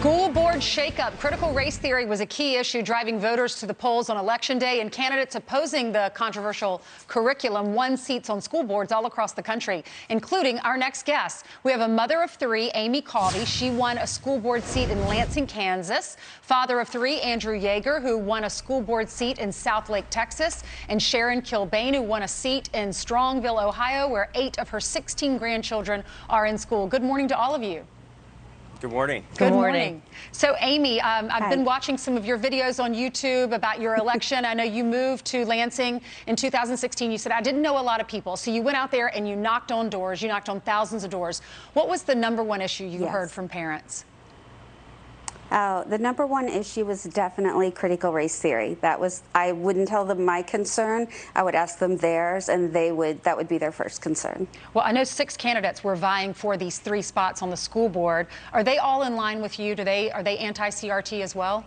School board shakeup. Critical race theory was a key issue driving voters to the polls on Election Day, and candidates opposing the controversial curriculum won seats on school boards all across the country, including our next guest. We have a mother of three, Amy Colby. She won a school board seat in Lansing, Kansas. Father of three, Andrew Yeager, who won a school board seat in Southlake, Texas. And Sharon Kilbane, who won a seat in Strongville, Ohio, where 8 of her 16 grandchildren are in school. Good morning to all of you. Good morning. Good morning. So, Amy, I've been watching some of your videos on YouTube about your election. I know you moved to Lansing in 2016. You said, I didn't know a lot of people. So you went out there and you knocked on doors. You knocked on thousands of doors. What was the #1 issue you heard from parents? The #1 issue was definitely critical race theory. I wouldn't tell them my concern. I would ask them theirs, and that would be their first concern. Well, I know 6 candidates were vying for these 3 spots on the school board. Are they all in line with you? Are they anti-CRT as well?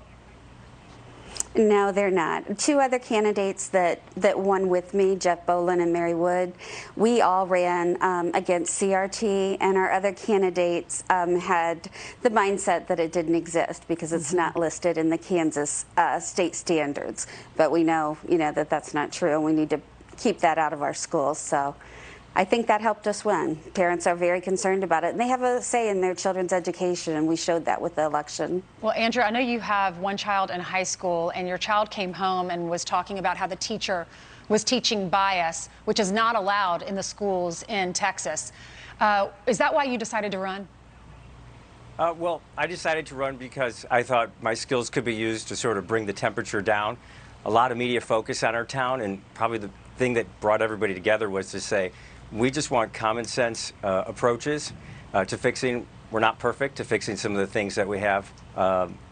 No, they're not. 2 other candidates that won with me, Jeff Bolin and Mary Wood, we all ran against CRT, and our other candidates had the mindset that it didn't exist because it's not listed in the Kansas state standards. But we know, that that's not true, and we need to keep that out of our schools. So I think that helped us win. Parents are very concerned about it, and they have a say in their children's education, and we showed that with the election. Well, Andrew, I know you have one child in high school, and your child came home and was talking about how the teacher was teaching bias, which is not allowed in the schools in Texas. Is that why you decided to run? Well, I decided to run because I thought my skills could be used to sort of bring the temperature down. A lot of media focus on our town, and probably the thing that brought everybody together was to say, we just want common sense approaches to fixing, we're not perfect, to fixing some of the things that we have.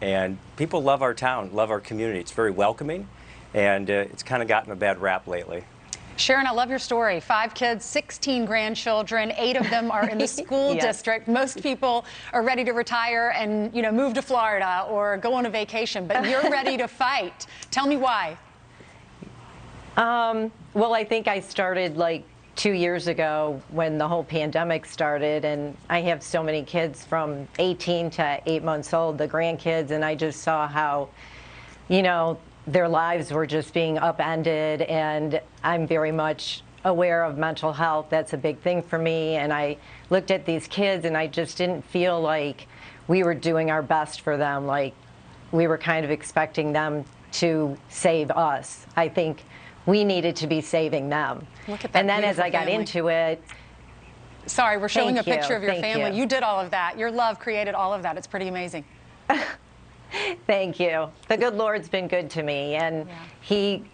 And people love our town, love our community. It's very welcoming, and it's kind of gotten a bad rap lately. Sharon, I love your story. 5 kids, 16 grandchildren, 8 of them are in the school district. Most people are ready to retire and, move to Florida or go on a vacation, but you're ready to fight. Tell me why. Well, I think I started 2 years ago when the whole pandemic started, and I have so many kids from 18 to 8 months old, the grandkids, and I just saw how, their lives were just being upended, and I'm very much aware of mental health. That's a big thing for me, and I looked at these kids and I just didn't feel like we were doing our best for them, like we were kind of expecting them to save us. I think we needed to be saving them. Look at that. And then as I got family. into it. Sorry, we're showing a picture of your family. You. You did all of that. Your love created all of that. It's pretty amazing. Thank you. The good Lord's been good to me, and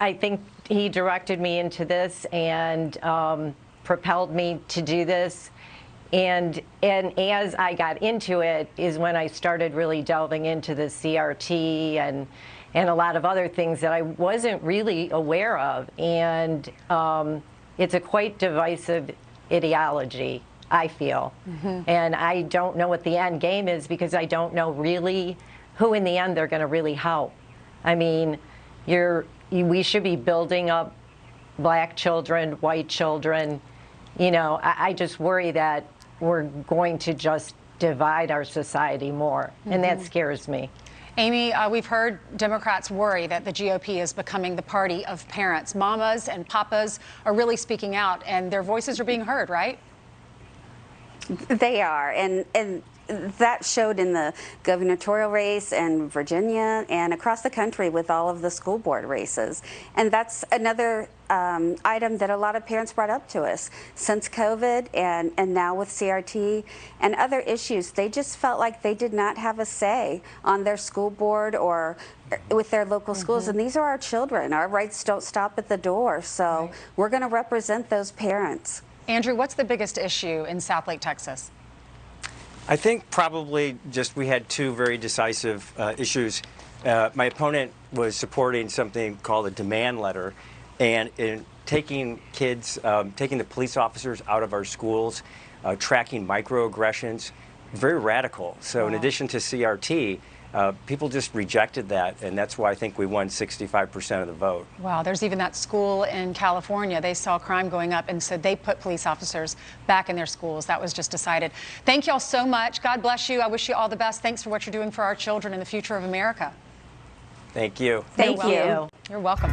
I think he directed me into this and propelled me to do this. And as I got into it is when I started really delving into the CRT and a lot of other things that I wasn't really aware of. And it's a quite divisive ideology, I feel. And I don't know what the end game is because I don't know really who in the end they're going to really help. I mean, we should be building up black children, white children. I just worry that we're going to just divide our society more, and that scares me. Amy, we've heard Democrats worry that the GOP is becoming the party of parents. Mamas and papas are really speaking out, and their voices are being heard, right? They are, and that showed in the gubernatorial race in Virginia and across the country with all of the school board races. And that's another item that a lot of parents brought up to us since COVID and now with CRT and other issues. They just felt like they did not have a say on their school board or with their local schools. And these are our children. Our rights don't stop at the door. So we're going to represent those parents. Andrew, what's the biggest issue in Southlake, Texas? I think probably just we had 2 very decisive issues. My opponent was supporting something called a demand letter, and in taking kids, taking the police officers out of our schools, tracking microaggressions, very radical. So in addition to CRT, people just rejected that, and that's why I think we won 65% of the vote. Wow, there's even that school in California. They saw crime going up, and so they put police officers back in their schools. That was just decided. Thank you all so much. God bless you. I wish you all the best. Thanks for what you're doing for our children and the future of America. Thank you. Thank you. You're welcome.